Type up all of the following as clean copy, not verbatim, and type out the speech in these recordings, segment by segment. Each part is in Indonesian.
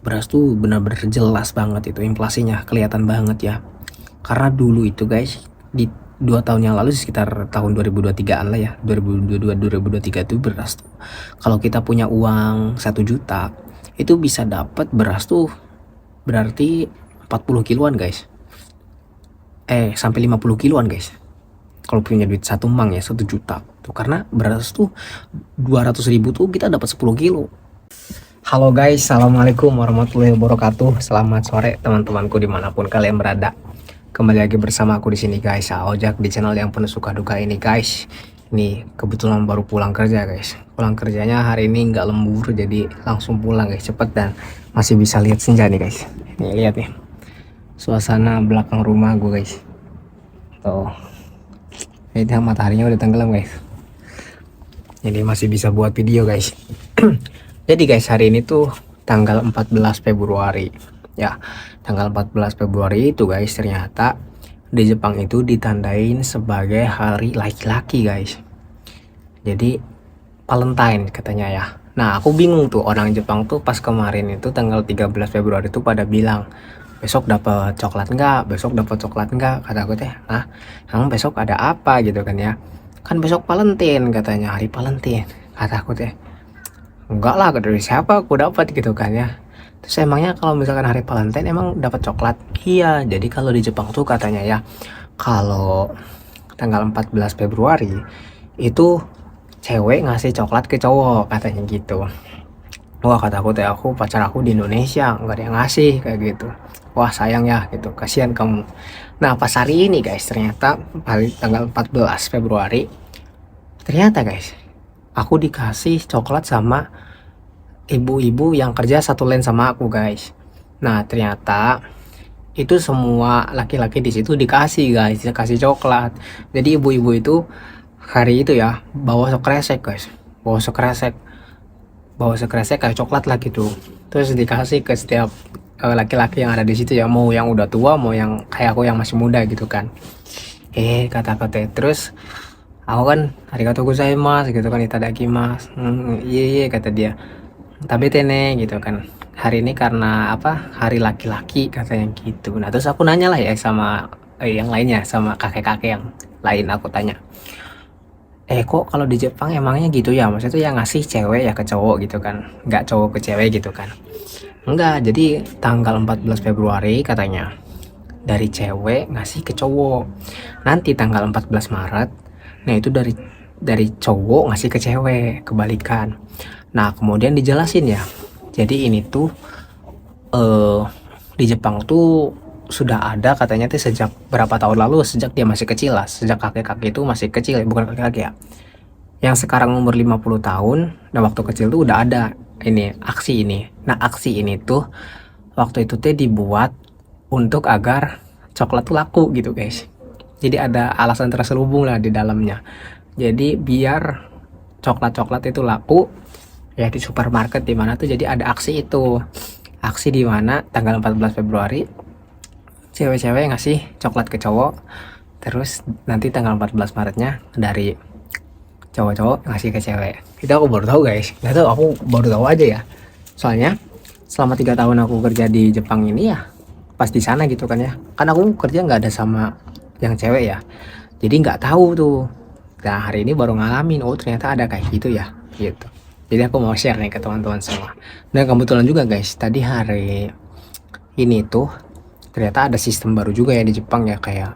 beras tuh benar-benar jelas banget itu inflasinya kelihatan banget ya. Karena dulu itu guys di 2 tahun yang lalu sekitar tahun 2023-an lah ya, 2022 2023 itu beras tuh kalau kita punya uang 1 juta itu bisa dapat beras tuh berarti 40 kiloan guys, sampai 50 kiloan guys kalau punya duit satu mang ya 1 juta tuh, karena beras tuh 200.000 tuh kita dapat 10 kilo. Halo guys, assalamualaikum warahmatullahi wabarakatuh. Selamat sore teman-temanku dimanapun kalian berada. Kembali lagi bersama aku di sini guys, Ojak di channel yang penuh suka duka ini guys. Ini kebetulan baru pulang kerja guys. Pulang kerjanya hari ini nggak lembur, jadi langsung pulang guys, cepet dan masih bisa lihat senja nih guys. Nih lihat nih, suasana belakang rumah gue guys. Tuh, ini mataharinya udah tenggelam guys. Jadi masih bisa buat video guys. Jadi guys, hari ini tuh tanggal 14 Februari. Ya, tanggal 14 Februari itu guys, ternyata di Jepang itu ditandain sebagai hari laki-laki guys. Jadi Valentine katanya ya. Nah, aku bingung tuh, orang Jepang tuh pas kemarin itu tanggal 13 Februari tuh pada bilang, besok dapat coklat enggak? Besok dapat coklat enggak? Kata aku teh, "Nah, emang besok ada apa?" gitu kan ya. Kan besok Valentine katanya, hari Valentine. Kata aku teh, enggak lah, dari siapa aku dapat gitu kan ya. Terus emangnya kalau misalkan hari Valentine emang dapat coklat? Iya, jadi kalau di Jepang tuh katanya ya, kalau tanggal 14 Februari itu cewek ngasih coklat ke cowok katanya gitu. Wah, kata aku teh, aku pacar aku di Indonesia nggak ada yang ngasih kayak gitu. Wah, sayang ya gitu, kasihan kamu. Nah, pas hari ini guys, ternyata hari tanggal 14 Februari ternyata guys, aku dikasih coklat sama ibu-ibu yang kerja satu line sama aku guys. Nah, ternyata itu semua laki-laki di situ dikasih guys, dikasih coklat. Jadi ibu-ibu itu hari itu ya bawa sekresek guys, bawa sekresek, kayak coklat lah gitu. Terus dikasih ke setiap laki-laki yang ada di situ ya, mau yang udah tua, mau yang kayak aku yang masih muda gitu kan. Kata-kata terus aku kan arigatou gozaimasu gitu kan, itadakimasu. Iya iya kata dia. Tapi tene gitu kan, hari ini karena apa, hari laki-laki katanya gitu. Nah terus aku nanya lah ya sama yang lainnya, sama kakek-kakek yang lain, aku tanya, kok kalau di Jepang emangnya gitu ya, maksudnya tuh yang ngasih cewek ya ke cowok gitu kan, nggak cowok ke cewek gitu kan. Enggak, jadi tanggal 14 Februari katanya dari cewek ngasih ke cowok, nanti tanggal 14 Maret nah itu dari cowok ngasih ke cewek, kebalikan. Nah kemudian dijelasin ya, jadi ini tuh di Jepang tuh sudah ada katanya tuh sejak berapa tahun lalu, sejak dia masih kecil lah, sejak kakek-kakek itu masih kecil ya, bukan kakek-kakek ya, yang sekarang umur 50 tahun. Nah waktu kecil tuh udah ada ini aksi ini. Nah aksi ini tuh waktu itu tuh dibuat untuk agar coklat tuh laku gitu guys. Jadi ada alasan terselubung lah di dalamnya. Jadi biar coklat-coklat itu laku ya di supermarket, di mana tuh jadi ada aksi itu. Aksi di mana tanggal 14 Februari cewek-cewek ngasih coklat ke cowok. Terus nanti tanggal 14 Maretnya dari cowok-cowok ngasih ke cewek. Itu aku baru tahu guys. Nggak tahu, aku baru tahu aja ya. Soalnya selama 3 tahun aku kerja di Jepang ini ya, pas di sana gitu kan ya. Kan aku kerja nggak ada sama yang cewek ya. Jadi nggak tahu tuh. Nah hari ini baru ngalamin, oh ternyata ada kayak gitu ya, gitu. Jadi aku mau share nih ke teman-teman semua. Dan kebetulan juga guys, tadi hari ini tuh ternyata ada sistem baru juga ya di Jepang ya, kayak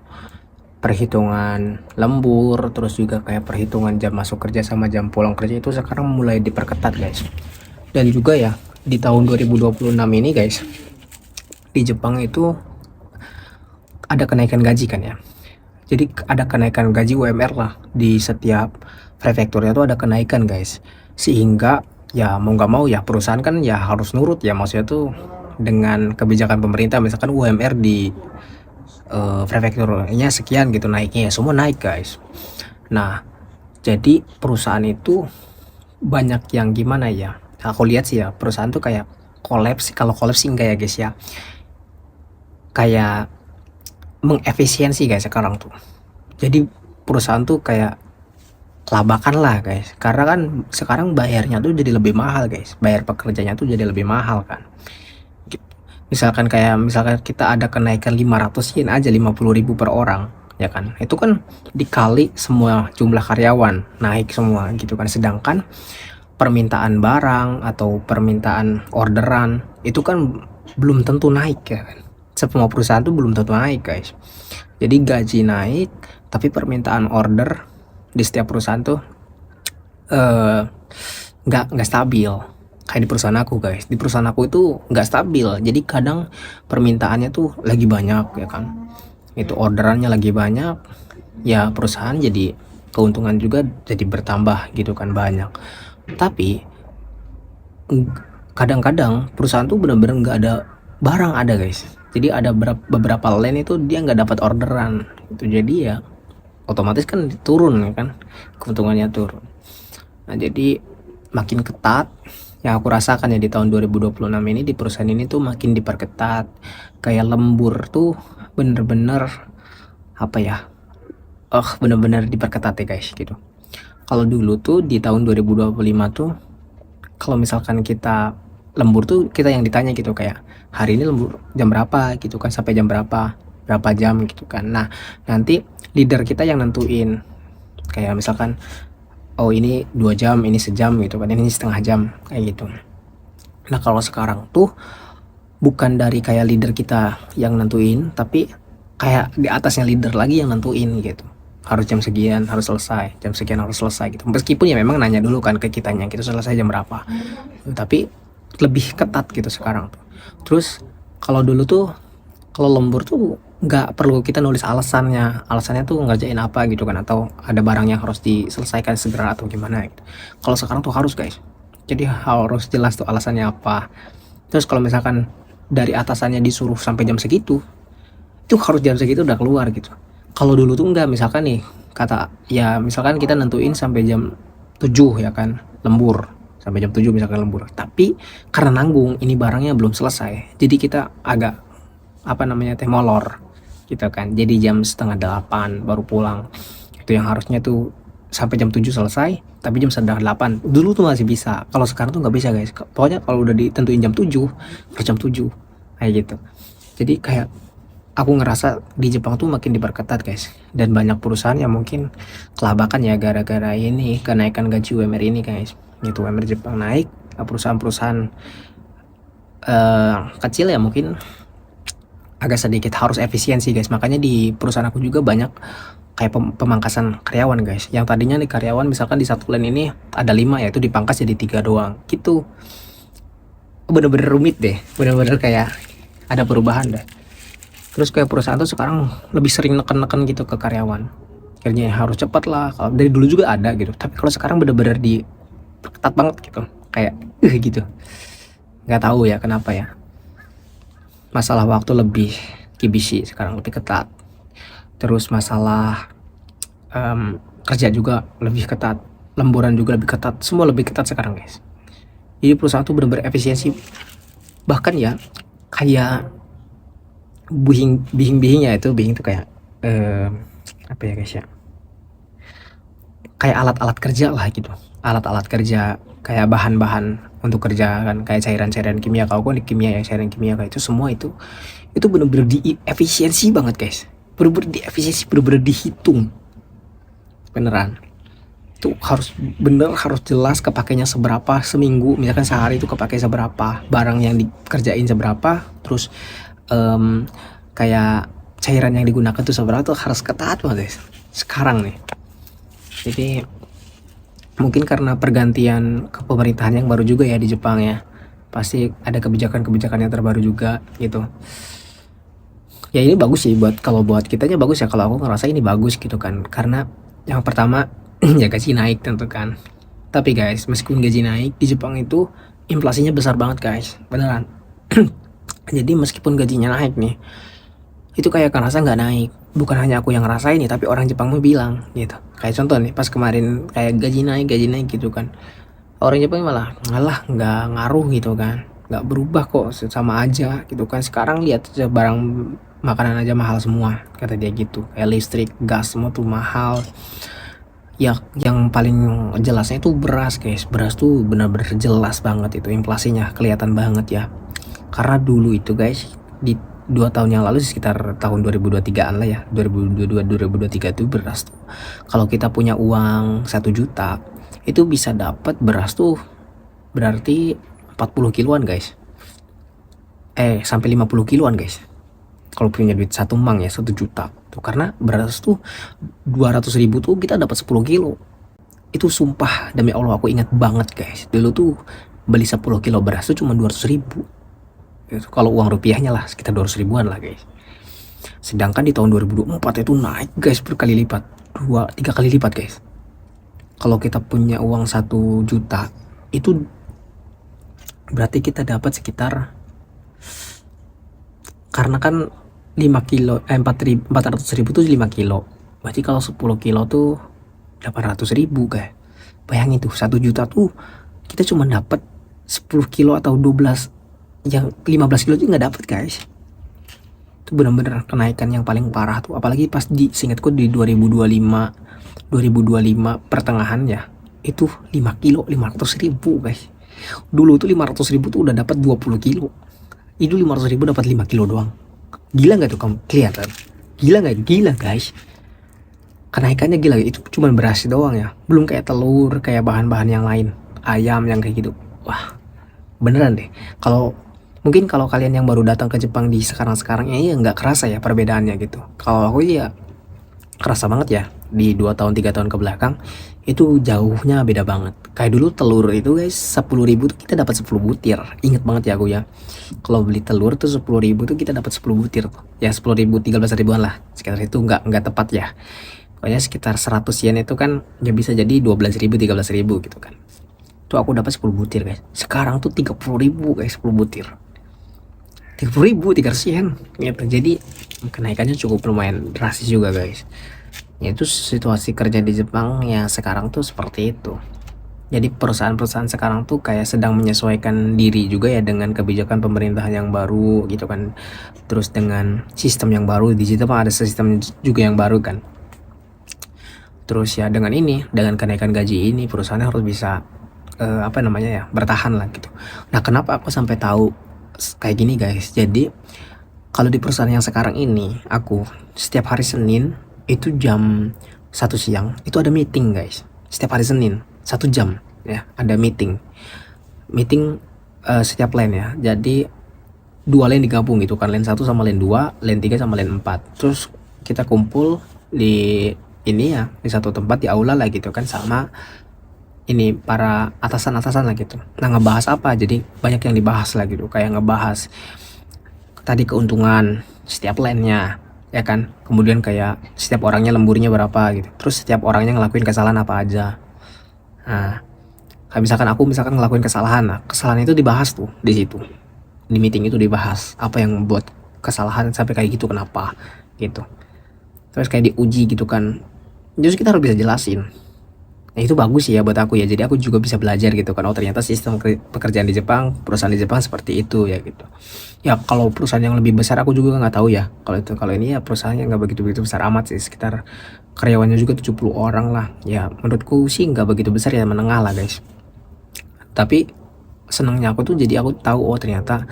perhitungan lembur, terus juga kayak perhitungan jam masuk kerja sama jam pulang kerja itu sekarang mulai diperketat guys. Dan juga ya di tahun 2026 ini guys, di Jepang itu ada kenaikan gaji kan ya. Jadi ada kenaikan gaji UMR lah di setiap prefekturnya tuh ada kenaikan guys. Sehingga ya mau nggak mau ya perusahaan kan ya harus nurut ya, maksudnya tuh dengan kebijakan pemerintah, misalkan UMR di prefekturnya sekian gitu naiknya, ya semua naik guys. Nah jadi perusahaan itu banyak yang gimana ya, aku lihat sih ya perusahaan tuh kayak kolaps. Kalau kolaps sih enggak ya guys ya, kayak mengefisiensi guys sekarang tuh. Jadi perusahaan tuh kayak labakan lah guys, karena kan sekarang bayarnya tuh jadi lebih mahal guys, bayar pekerjanya tuh jadi lebih mahal kan. Misalkan kita ada kenaikan 500 yen aja 50.000 per orang, ya kan? Itu kan dikali semua jumlah karyawan naik semua gitu kan. Sedangkan permintaan barang atau permintaan orderan itu kan belum tentu naik ya kan. Semua perusahaan tuh belum tentu naik, guys. Jadi gaji naik, tapi permintaan order di setiap perusahaan tuh eh nggak stabil. Kayak di perusahaan aku, guys. Di perusahaan aku itu nggak stabil. Jadi kadang permintaannya tuh lagi banyak ya kan. Itu orderannya lagi banyak, ya perusahaan jadi keuntungan juga jadi bertambah gitu kan, banyak. Tapi kadang-kadang perusahaan tuh bener-bener nggak ada barang ada, guys. Jadi ada beberapa line itu dia nggak dapat orderan itu, jadi ya otomatis kan turun ya kan, keuntungannya turun. Nah jadi makin ketat yang aku rasakan ya di tahun 2026 ini, di perusahaan ini tuh makin diperketat. Kayak lembur tuh bener-bener apa ya, bener-bener diperketat ya, guys, gitu. Kalau dulu tuh di tahun 2025 tuh, kalau misalkan kita lembur tuh kita yang ditanya gitu, kayak hari ini lembur jam berapa gitu kan, sampai jam berapa jam gitu kan. Nah nanti leader kita yang nentuin, kayak misalkan oh ini 2 jam, ini sejam gitu kan, ini setengah jam kayak gitu. Nah kalau sekarang tuh bukan dari kayak leader kita yang nentuin, tapi kayak di atasnya leader lagi yang nentuin gitu, harus jam sekian harus selesai, jam sekian harus selesai gitu. Meskipun ya memang nanya dulu kan ke kitanya kita selesai jam berapa, tapi lebih ketat gitu sekarang tuh. Terus kalau dulu tuh kalau lembur tuh nggak perlu kita nulis alasannya tuh ngerjain apa gitu kan, atau ada barang yang harus diselesaikan segera atau gimana gitu. Kalau sekarang tuh harus, guys, jadi harus jelas tuh alasannya apa. Terus kalau misalkan dari atasannya disuruh sampai jam segitu, itu harus jam segitu udah keluar gitu. Kalau dulu tuh enggak, misalkan nih kata ya misalkan kita nentuin sampai jam 7 ya kan, lembur sampai jam 7 misalkan lembur, tapi karena nanggung ini barangnya belum selesai, jadi kita agak apa namanya teh molor gitu kan, jadi jam setengah 8 baru pulang. Itu yang harusnya tuh sampai jam 7 selesai, tapi jam setengah 8 dulu tuh masih bisa. Kalau sekarang tuh nggak bisa, guys. Pokoknya kalau udah ditentuin jam 7 harus jam 7 kayak gitu. Jadi kayak aku ngerasa di Jepang tuh makin diperketat, guys, dan banyak perusahaan yang mungkin kelabakan ya gara-gara ini kenaikan gaji UMR ini, guys. Itu UMR Jepang naik, perusahaan-perusahaan kecil ya mungkin agak sedikit harus efisiensi, guys. Makanya di perusahaan aku juga banyak kayak pemangkasan karyawan, guys. Yang tadinya nih karyawan misalkan di satu line ini ada 5 ya, itu dipangkas jadi 3 doang gitu. Bener-bener rumit deh, bener-bener kayak ada perubahan deh. Terus kayak perusahaan tuh sekarang lebih sering neken-neken gitu ke karyawan, kerjanya harus cepat lah. Kalau dari dulu juga ada gitu, tapi kalau sekarang bener-bener di ketat banget gitu, kayak gitu. Nggak tahu ya kenapa ya, masalah waktu lebih kibishi sekarang, lebih ketat. Terus masalah kerja juga lebih ketat, lemburan juga lebih ketat, semua lebih ketat sekarang, guys. Jadi perusahaan tuh bener-bener efisiensi, bahkan ya kayak bihing-bihingnya itu, bihing tuh kayak apa ya, guys ya, kayak alat-alat kerja lah gitu, alat-alat kerja kayak bahan-bahan untuk kerja kan, kayak cairan-cairan kimia. Kalau gue di kimia ya, cairan kimia kayak itu semua itu bener-bener di efisiensi banget, guys. Bener-bener di efisiensi, bener-bener dihitung beneran. Itu harus bener, harus jelas kepakainya seberapa seminggu, misalkan sehari itu kepakai seberapa, barang yang dikerjain seberapa, terus kayak cairan yang digunakan tuh seberapa, tuh harus ketat banget, guys, sekarang nih. Jadi mungkin karena pergantian kepemerintahan yang baru juga ya di Jepang ya, pasti ada kebijakan-kebijakan yang terbaru juga gitu. Ya ini bagus sih kalau buat kitanya bagus ya, kalau aku ngerasa ini bagus gitu kan, karena yang pertama ya gaji naik tentu kan. Tapi guys, meskipun gaji naik di Jepang itu inflasinya besar banget, guys, beneran. Jadi meskipun gajinya naik nih, itu kayak ngerasa nggak naik. Bukan hanya aku yang ngerasain nih, tapi orang Jepang mau bilang gitu. Kayak contoh nih, pas kemarin kayak gaji naik gitu kan, orang Jepang malah ngalah, nggak ngaruh gitu kan, nggak berubah kok, sama aja gitu kan. Sekarang lihat barang makanan aja mahal semua, kata dia gitu. Kayak listrik, gas, semua tuh mahal. Ya yang paling jelasnya itu beras, guys. Beras tuh benar-benar jelas banget itu inflasinya kelihatan banget ya. Karena dulu itu guys, di 2 tahun yang lalu sekitar tahun 2023an lah ya, 2022 2023 itu beras tuh, kalau kita punya uang 1 juta itu bisa dapat beras tuh berarti 40 kiloan guys, sampai 50 kiloan guys, kalau punya duit 1 mang ya 1 juta tuh. Karena beras tuh 200.000 tuh kita dapat 10 kilo. Itu sumpah demi Allah aku ingat banget guys, dulu tuh beli 10 kilo beras tuh cuma 200.000. Kalau uang rupiahnya lah sekitar 200 ribuan lah guys. Sedangkan di tahun 2024 itu naik guys, berkali lipat, 2-3 kali lipat guys. Kalau kita punya uang 1 juta itu berarti kita dapat sekitar, karena kan 5 kilo 400.000 tuh 5 kilo, berarti kalau 10 kilo tuh 800.000 guys. Bayangin tuh 1 juta tuh kita cuma dapat 10 kilo atau 12, yang 15 kilo juga nggak dapat guys. Itu benar-benar kenaikan yang paling parah tuh, apalagi pas seingatku di 2025 pertengahan ya, itu 5 kilo 500.000 guys. Dulu tuh 500.000 tuh udah dapat 20 kilo, itu 500.000 dapat 5 kilo doang. Gila nggak tuh kamu, kelihatan gila nggak? Gila guys, kenaikannya gila. Itu cuma beras doang ya, belum kayak telur, kayak bahan-bahan yang lain, ayam yang kayak gitu. Wah beneran deh, mungkin kalau kalian yang baru datang ke Jepang di sekarang-sekarang ya nggak kerasa ya perbedaannya gitu. Kalau aku ya kerasa banget ya, di 2 tahun 3 tahun ke belakang itu jauhnya beda banget. Kayak dulu telur itu guys 10.000 tuh kita dapat 10 butir. Ingat banget ya aku ya, kalau beli telur tuh 10.000 tuh kita dapat 10 butir tuh. Ya 10.000 13 ribuan lah sekitar itu, nggak tepat ya. Pokoknya sekitar 100 yen itu kan ya bisa jadi 12.000 13.000 gitu kan. Tuh aku dapat 10 butir guys. Sekarang tuh 30.000 guys 10 butir. 30.000 300 yen gitu. Jadi kenaikannya cukup lumayan drastis juga guys. Itu situasi kerja di Jepang ya sekarang tuh seperti itu. Jadi perusahaan-perusahaan sekarang tuh kayak sedang menyesuaikan diri juga ya dengan kebijakan pemerintahan yang baru gitu kan. Terus dengan sistem yang baru di Jepang, ada sistem juga yang baru kan. Terus ya dengan kenaikan gaji ini perusahaan harus bisa bertahan lah gitu. Nah kenapa aku sampai tahu kayak gini guys? Jadi kalau di perusahaan yang sekarang ini, aku setiap hari Senin itu jam 1 siang itu ada meeting guys. Setiap hari Senin 1 jam ya ada meeting setiap lane ya. Jadi 2 lane digabung gitu kan, lane 1 sama lane 2, lane 3 sama lane 4. Terus kita kumpul di di satu tempat di aula lah gitu kan, sama para atasan-atasan lah gitu. Nah ngebahas apa, jadi banyak yang dibahas lah gitu, kayak ngebahas tadi keuntungan setiap lane-nya ya kan, kemudian kayak setiap orangnya lemburnya berapa gitu, terus setiap orangnya ngelakuin kesalahan apa aja. Nah misalkan aku ngelakuin kesalahan, nah kesalahan itu dibahas tuh di situ, di meeting itu dibahas apa yang membuat kesalahan sampai kayak gitu, kenapa gitu. Terus kayak diuji gitu kan, terus kita harus bisa jelasin. Nah itu bagus sih ya buat aku ya, jadi aku juga bisa belajar gitu kan, oh ternyata sistem pekerjaan di Jepang, perusahaan di Jepang seperti itu ya gitu. Ya kalau perusahaan yang lebih besar aku juga nggak tahu ya, kalau ini ya perusahaannya nggak begitu besar amat sih, sekitar karyawannya juga 70 orang lah ya, menurutku sih nggak begitu besar ya, menengah lah guys. Tapi senangnya aku tuh jadi aku tahu, oh ternyata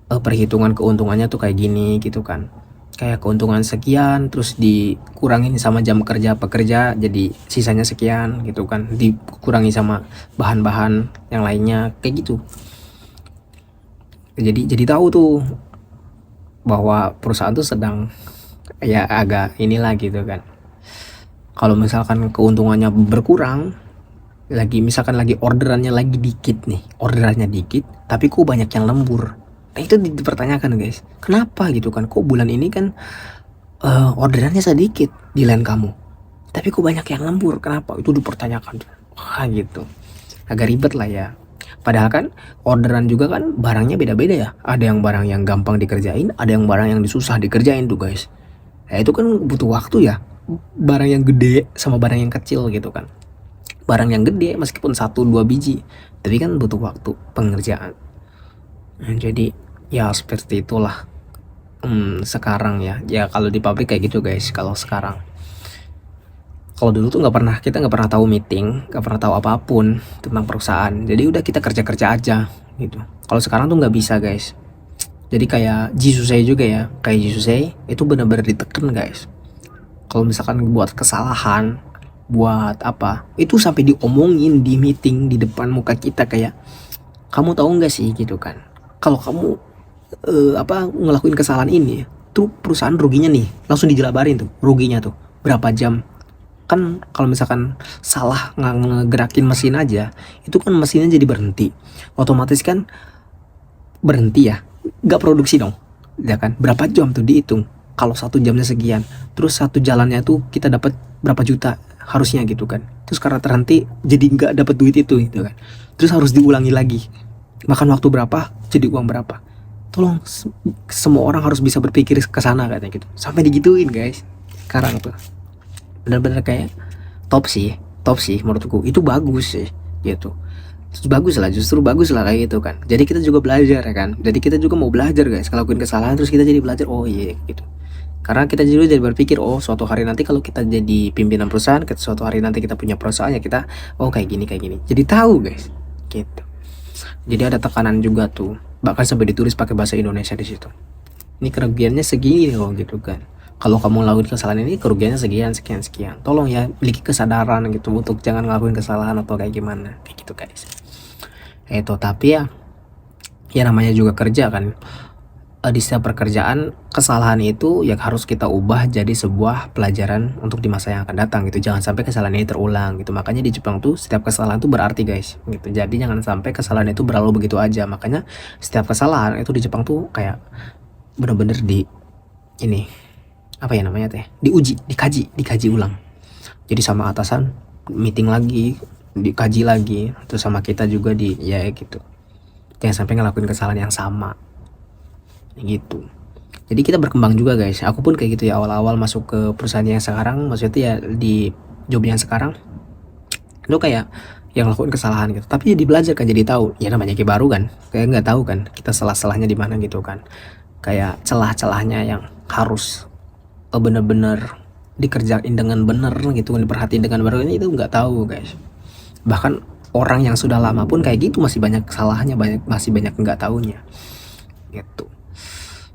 perhitungan keuntungannya tuh kayak gini gitu kan, kayak keuntungan sekian terus dikurangin sama jam kerja pekerja jadi sisanya sekian gitu kan, dikurangi sama bahan-bahan yang lainnya kayak gitu. Jadi tahu tuh bahwa perusahaan tuh sedang ya agak inilah gitu kan. Kalau misalkan keuntungannya berkurang, misalkan orderannya lagi dikit nih, tapi kok banyak yang lembur. Nah itu dipertanyakan guys, kenapa gitu kan, kok bulan ini kan orderannya sedikit di line kamu, tapi kok banyak yang lembur, kenapa? Itu dipertanyakan. Wah gitu, agak ribet lah ya. Padahal kan orderan juga kan barangnya beda-beda ya, ada yang barang yang gampang dikerjain, ada yang barang yang susah dikerjain tuh guys. Nah itu kan butuh waktu ya, barang yang gede sama barang yang kecil gitu kan. Barang yang gede meskipun 1-2 biji, tapi kan butuh waktu pengerjaan. Nah, jadi ya seperti itulah sekarang ya kalau di pabrik kayak gitu guys. Kalau sekarang, kalau dulu tuh kita nggak pernah tahu meeting, nggak pernah tahu apapun tentang perusahaan, jadi udah kita kerja aja gitu. Kalau sekarang tuh nggak bisa guys, Jadi kayak Jisusei juga ya, kayak Jisusei itu benar-benar ditekan guys. Kalau misalkan buat kesalahan, buat apa, itu sampai diomongin di meeting di depan muka kita kayak, kamu tahu nggak sih gitu kan, kalau kamu ngelakuin kesalahan ini tuh perusahaan ruginya nih, langsung dijelabarin tuh ruginya tuh berapa jam. Kan kalau misalkan salah ngegerakin mesin aja, itu kan mesinnya jadi berhenti, otomatis kan berhenti ya, nggak produksi dong ya kan. Berapa jam tuh dihitung, kalau 1 jamnya sekian, terus 1 jalannya tuh kita dapat berapa juta harusnya gitu kan. Terus karena terhenti jadi nggak dapat duit itu gitu kan, terus harus diulangi lagi, makan waktu berapa, jadi uang berapa. Tolong semua orang harus bisa berpikir ke sana katanya gitu, sampai digituin guys. Sekarang tuh benar-benar kayak top sih, top sih menurutku, itu bagus sih gitu. Bagus lah, justru bagus lah kayak gitu kan. Jadi kita juga belajar ya kan, jadi kita juga mau belajar guys, ngelakuin kesalahan terus kita jadi belajar, oh iya gitu. Karena kita juga jadi berpikir, oh suatu hari nanti kalau kita jadi pimpinan perusahaan, suatu hari nanti kita punya perusahaan ya kita, oh kayak gini, jadi tahu guys gitu. Jadi ada tekanan juga tuh, bahkan sampai ditulis pakai bahasa Indonesia di situ, ini kerugiannya segini loh gitu kan. Kalau kamu lakuin kesalahan ini kerugiannya sekian sekian sekian, tolong ya miliki kesadaran gitu untuk jangan ngelakuin kesalahan atau kayak gimana kayak gitu guys. Itu tapi ya namanya juga kerja kan. Di setiap pekerjaan kesalahan itu ya harus kita ubah jadi sebuah pelajaran untuk di masa yang akan datang gitu. Jangan sampai kesalahan ini terulang gitu. Makanya di Jepang tuh setiap kesalahan tuh berarti guys gitu. Jadi jangan sampai kesalahan itu berlalu begitu aja. Makanya setiap kesalahan itu di Jepang tuh kayak bener-bener di ini apa ya namanya teh, diuji, dikaji ulang. Jadi sama atasan meeting lagi, dikaji lagi, terus sama kita juga di ya gitu. Jangan sampai ngelakuin kesalahan yang sama gitu. Jadi kita berkembang juga guys. Aku pun kayak gitu ya, awal-awal masuk ke perusahaan yang sekarang, maksudnya ya di job yang sekarang lu kayak yang ngelakuin kesalahan gitu, tapi jadi belajar kan, jadi tahu ya namanya kayak baru kan, kayak nggak tahu kan kita salah-salahnya di mana gitu kan, kayak celah-celahnya yang harus bener-bener dikerjain dengan bener gitu, diperhatiin dengan bener, ini itu nggak tahu guys. Bahkan orang yang sudah lama pun kayak gitu masih banyak salahnya, masih banyak nggak tahunya gitu.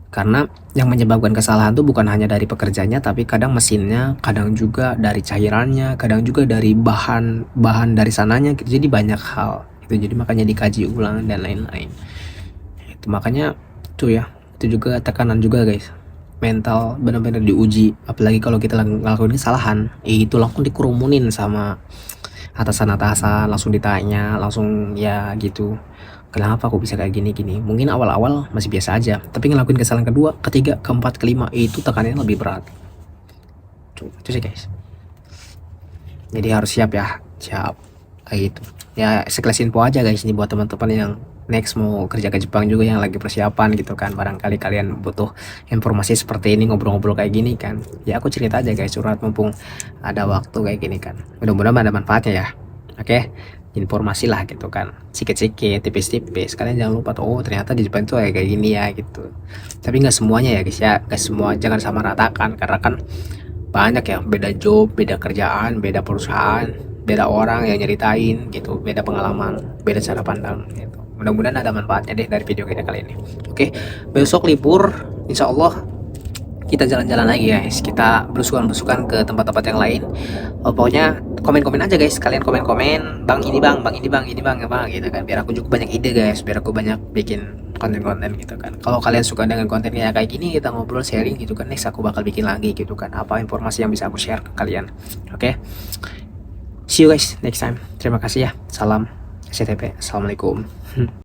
Karena yang menyebabkan kesalahan tuh bukan hanya dari pekerjanya, tapi kadang mesinnya, kadang juga dari cairannya, kadang juga dari bahan dari sananya gitu. Jadi banyak hal itu, jadi makanya dikaji ulang dan lain-lain itu. Makanya tuh ya, itu juga tekanan juga guys, mental benar-benar diuji. Apalagi kalau kita ngelakuin kesalahan, itu langsung dikerumunin sama atasan-atasan, langsung ditanya, langsung ya gitu, kenapa kok bisa kayak gini. Mungkin awal-awal masih biasa aja, tapi ngelakuin kesalahan kedua, ketiga, keempat, kelima, itu tekanannya lebih berat. Itu sih guys. Jadi harus siap ya, siap kayak gitu. Ya sekelas info aja guys, ini buat teman-teman yang next mau kerja ke Jepang juga, yang lagi persiapan gitu kan. Barangkali kalian butuh informasi seperti ini, ngobrol-ngobrol kayak gini kan. Ya aku cerita aja guys, curhat mumpung ada waktu kayak gini kan. Mudah-mudahan ada manfaatnya ya. Oke, informasi lah gitu kan, sikit-sikit, tipis-tipis. Kalian jangan lupa tuh, oh ternyata di Jepang tuh kayak gini ya gitu. Tapi nggak semuanya ya guys ya, nggak semua, jangan sama ratakan, karena kan banyak ya, beda job, beda kerjaan, beda perusahaan, beda orang yang nyeritain gitu, beda pengalaman, beda cara pandang gitu. Mudah-mudahan ada manfaatnya deh dari video kita kali ini. Oke, besok libur, insya Allah kita jalan-jalan lagi guys, kita belusukan ke tempat-tempat yang lain. Pokoknya komen-komen aja guys, kalian komen-komen, bang ini bang ya bang gitu kan, biar aku juga banyak ide guys, biar aku banyak bikin konten-konten gitu kan. Kalau kalian suka dengan kontennya kayak gini, kita ngobrol sharing gitu kan, next aku bakal bikin lagi gitu kan, apa informasi yang bisa aku share ke kalian. Oke, see you guys next time. Terima kasih ya, salam SCTP, assalamualaikum.